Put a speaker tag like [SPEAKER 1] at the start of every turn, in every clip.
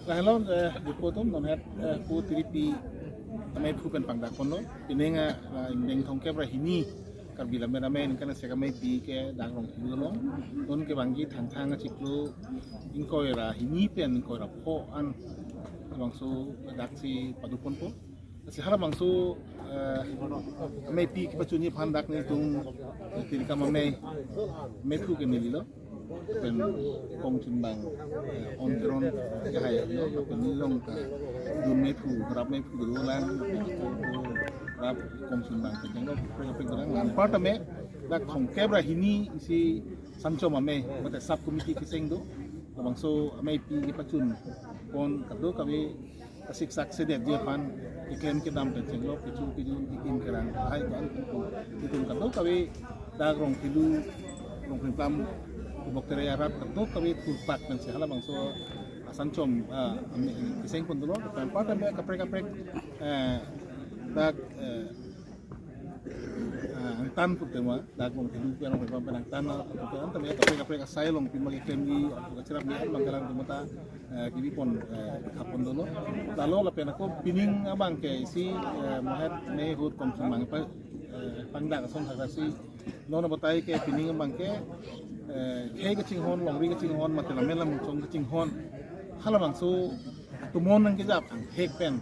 [SPEAKER 1] Lalu dipotong nomor ku tiripi kami bukan pangdak kono pinenga indeng tongke berhini karbila merame kan saya kami pi ke dangrong hilolong don ke banggi thang ciklu ingkoi ra hini pen ingkoi ra po an bangsu daksi padupon po si hala bangsu kami pi ke pacuni pandak ni tung tirika mame metu ke nililo pen kong timbang on drone jahai no pen nilong ka dun metu rap metu dulu lang rap kong timbang pen no pen kurang lan part me dak thong kebra hini si sancho mame mate sub committee kiseng do bangso ame pi ke pacun kon kado kami kasik sak sedet dia pan iklem ke dam pen lo picu ikim kerang hai kan itu kado kami dagrong tilu rong pam Boktere Arab kado kami turpak dan sehala bangso sancom kiseng pun dulu dan part kami kaprek dak angtan pun tema dak mong tilu yang rong pam angtan atau kami kaprek asai long pimagi kemi cerap ni bangkalan tumata kibi pon kapon dulu lalu lapen aku pining abang ke si mohet ne hut komsumang pa pangdak son hakasi nona botai ke pining abang ke kay kaching hon longri kaching hon matela melam chong kaching hon hala bangsu tumon nang kijap ang hek pen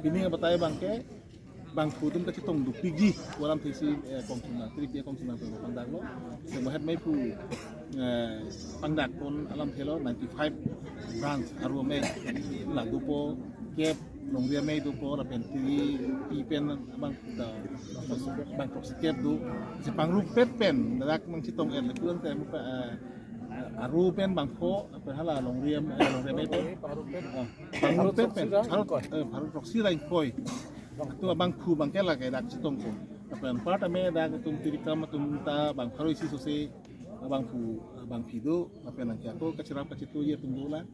[SPEAKER 1] pining batay bangke bang pudum kaching tong dupigi walam tisi kongsunang trip kongsunang pe pangdak lo se mohet mai pu pangdak pon alam thelo 95 branch aru me la dupo kep longri me dupo la pen ti pen bang bang kep du si pangrup pet pen dak mang chitong en le kuan tem aru pen bang pho pe hala longri me to pangrup pet pen haru proxy lain koi tu bang khu bang kela ke dak chitong ko pen part me dak tum tirikam tum ta bang haru isi sose bang phu bang pido apa nang ko kacirap kacitu ye tunggulan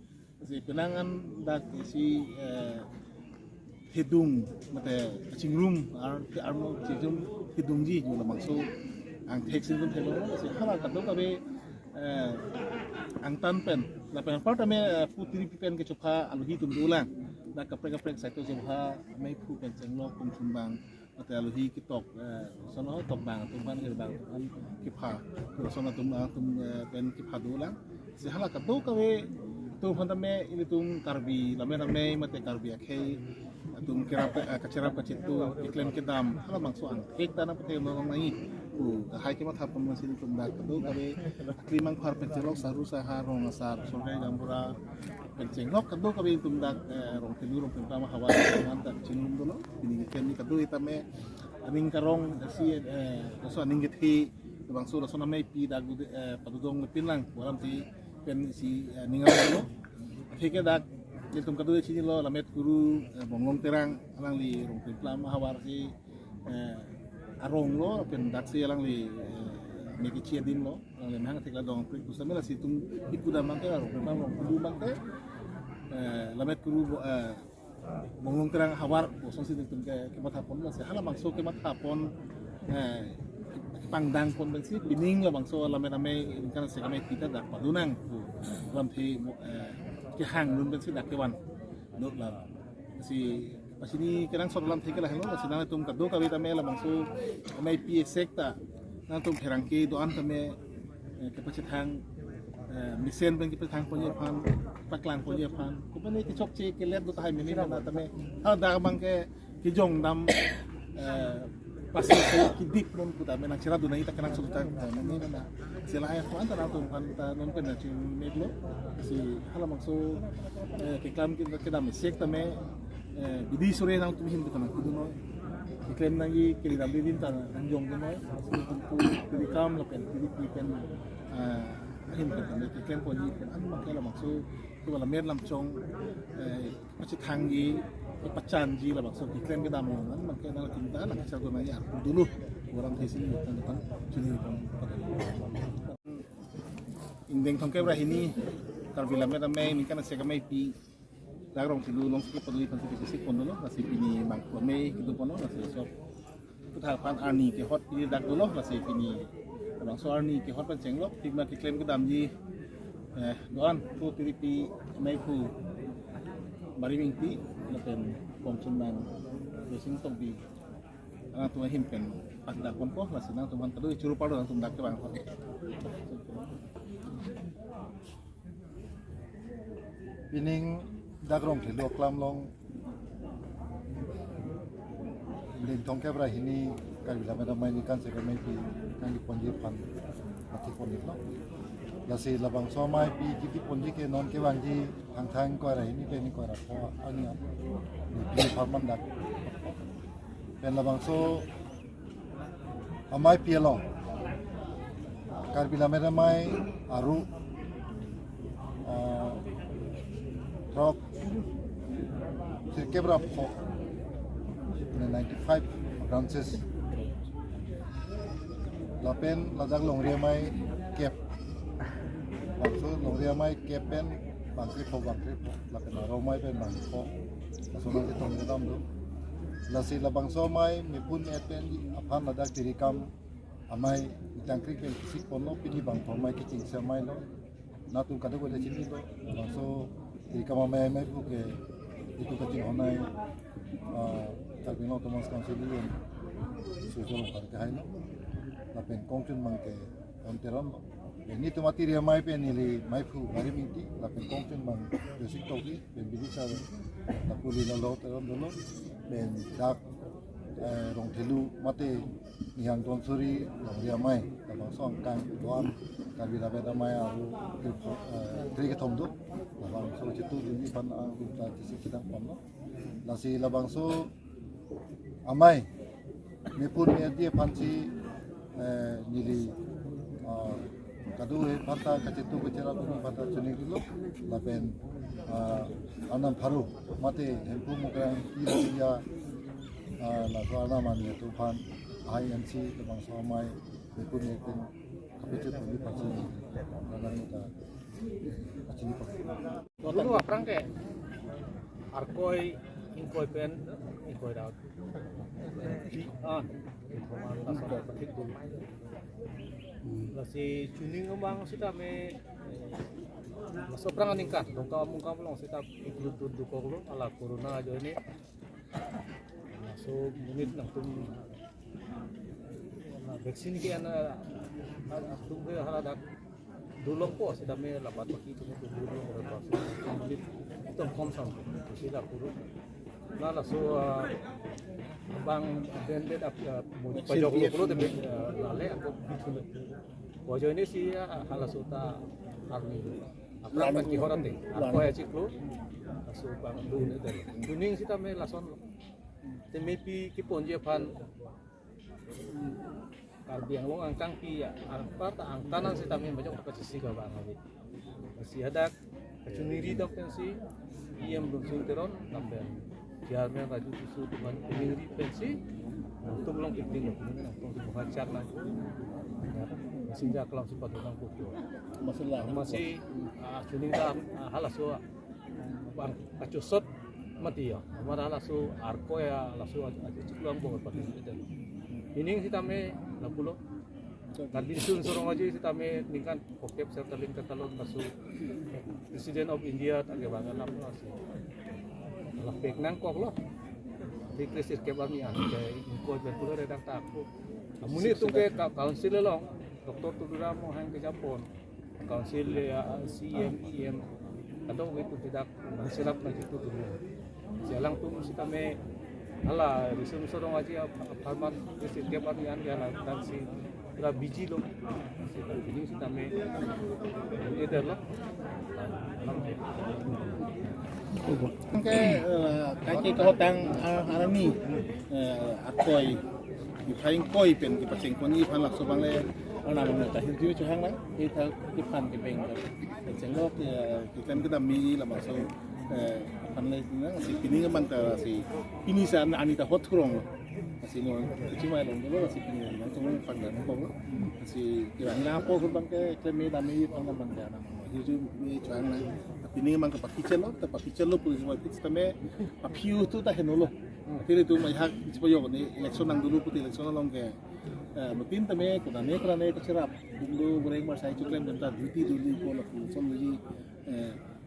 [SPEAKER 1] si penangan dak si hidung mate cingrum armo cingrum hidung ji jula maksud ang teksin pun thelo si hala kadok kabe ang tanpen la pen part me putri pen ke chopha aluhi tunggulan dak kaprek saito chopha mai pu pen cenglo kum sumbang mate aluhi kitok sono tok bang tumban ke bang an kipha sono tum pen kipha dulang si hala kadok kabe tu me ini tum karbi lame mate karbi akhe tum kacerap kacitu iklim kedam hala bangso ang hek tanah pete ngong nai hai ke matha pun masih tum dak kado kabe klimang phar pencelok saru saharong asar sorgai gambura pencelok kado kabe tum dak rong tilu rong pintama hawa mantap cinum dulu ini kemi kado itame aning karong si so aning githi bangso so namai pi dak padudong pinlang walam ti pen si ningal dulu heke dak Iltum kado di sini lo lamet guru bonglong terang alang li rong plam hawar si arong lo pen daksi alang li meki chia dim lo alang li mahang tekla dong prik kusame la situng ikuda mangke rong plam rong kudu mangke lamet guru bonglong terang hawar bosong si iltum ke kematapon la si hala bangso kematapon pangdang pon bensi bining la bangso lamet ame kan se kame kita dak padunang lam thi ke hang nun ben si dak kewan dok la si pasini kadang sot lam thike la hello si na tum kado kabe tame la bangso mai pi sekta na tum herangke do an tame ke pachet hang misen ben ke pachet hang ponye pan paklang ponye pan ko ben ke chok che ke let do tai meni na tame ha da bang ke jong dam pasti kidik non puta menang cerah dunai tak kenang sultan ini mana sila ayah tuan tanah tu kan non kena cing neglo si hala makso keklam kita kedam sek tame bidi sore nang tu hin tu kana kudu no keklam nangi kiri dam bidin tanah anjong tu no si tumpu bidi kam lapen bidi pen hin tu kana keklam poni an makela makso tu bala mer lam chong macam tanggi pacan ji lah maksud iklan kita mau kan makanya kita nak cakap nanya dulu orang di sini tentang sini indeng tongke berah ini kalau bila mereka main ini kan saya kami pi darong tilu long sikit peduli konstitusi pun dulu masih ini bang kami itu pun masih so kita pan arni ke hot ini dak dulu masih ini bang so arni ke hot penceng lo tiba iklan kita damji doan tu tiripi mai pu bari mingti lapen komsunan sing tombi tu himpen pada konpo la sinang tuman tadu curu padu tum dak bang hote
[SPEAKER 2] pining dagrong thilo klam long ling tong kebra hini kal bila meda mai ni kan se mai pi kan di ponji pan mati pon lo la se labang so mai pi ki ponji ke non ke wang ji hang thang ko ra hini pe ni ko ra ko ani ni farman dak pen labang so amai pi lo kal bila meda mai aru rock kebra po 95 branches lapen ladak long ria mai kep maksud long ria mai kepen bangkri po lapen aro mai pen bangkri po lasonan si tong gedam do lasi labang so mai mipun eten apan ladak dirikam amai itangkri pen sik pono pini bang po mai kicing sa mai lo natung kadu ko chini do so dirikam mai pu ke itu kecing honai Kalbino Thomas Councilian susul parke haino lapen kongtun mangke onteron ini tu materi mai pe nili mai pu bari minti lapen kongtun mang basic toki ben bisa la puli lo teron dolo ben dak rong thelu mate nihang tonsuri dia mai labang song kang doan kalbila beda mai aru tri thomdu labang so chitu dini pan ang ta kisi kidang pamno lasi labang so amai mepun dia panci nili kadu pata kacitu bicara tu pata cuni dulu lapen anam paru mate hempu muka iya la suara mani tu pan INC labang so amai mepun mepun kapitu tu panci nanang kita acini pak.
[SPEAKER 3] Dulu aprang ke arkoi ingkoi pen ingkoi daud si cuning ngembang sita me soprang ningkat dongka mungkam long sita ikut dukok lo ala corona aja ini so menit nang tum vaksin ki ana tum ke haladak dulong po sita me lapat paki tu dulong ora pas menit itu kom sam sila puru nala so bang bended ap pajok lo de lale aku bitul bojo ini sih halasota army apa ki horate apa ya ciklo so bang dun itu duning sita me lason te mepi ki ponje pan karbiang long angkang pi apa ta angkanan sita me bajok ka sisi ka bang abi masih ada kecuniri dok pensi iam belum sinteron namben Jarmen raju susu dengan peniri pensi untuk long pikting untuk dibaca lah masih jak kelam sempat tentang buku masih suning dah halasu bang kacusot mati ya amara halasu arko ya halasu aja ciklang bong pakai itu ini kita me lapulo kan disun sorong aja kita me ningkan kokep serta lingkat talon masuk Presiden of India tak kebangan apa masih lapek nang kok lo di krisis ke bami an ke ko ben pulo redang takut amuni tu ke council lo doktor tu dura mo hang ke Japon council CMEM atau itu tidak berserap na itu dulu jalang tu si kami ala risun sorong aja farman krisis ke bami an ya dan si ira biji lo si ini si kami itu lo
[SPEAKER 1] cái kau tang arami akoi di paling koi pen di pasing koni pan lak sobang le ana bang ta hiu chu hang la di tha di pan di beng ka cheng lo ki kan ka mi la ma so pan le na si pini ngamang ta si pini sa ani ta hot krong si mo chi mai long lo si pini na chung pan da ko si ki bang na po bang ke mi da mi pan bang da na hiu chu mi chu hang la ini memang tapi celo polisi waktu itu kami apiu tu dah henolo. Jadi tu macam supaya ni election nang dulu putih election nang ke Matin tame kerana kecerap dulu goreng masai cuklem tentang duty dulu ko la son lagi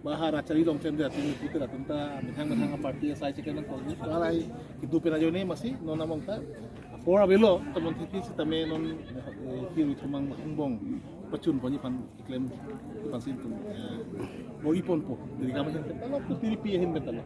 [SPEAKER 1] bahara cari dong tenda tini putra tentang menhang parti saya cekena ko ni alai itu pera jone masih nona mongta pora belo teman titi tame non kiru tumang hangbong pacun poni pan iklem pan sintu bo ipon po jadi kami tentang lo tu tiri piye hin betalo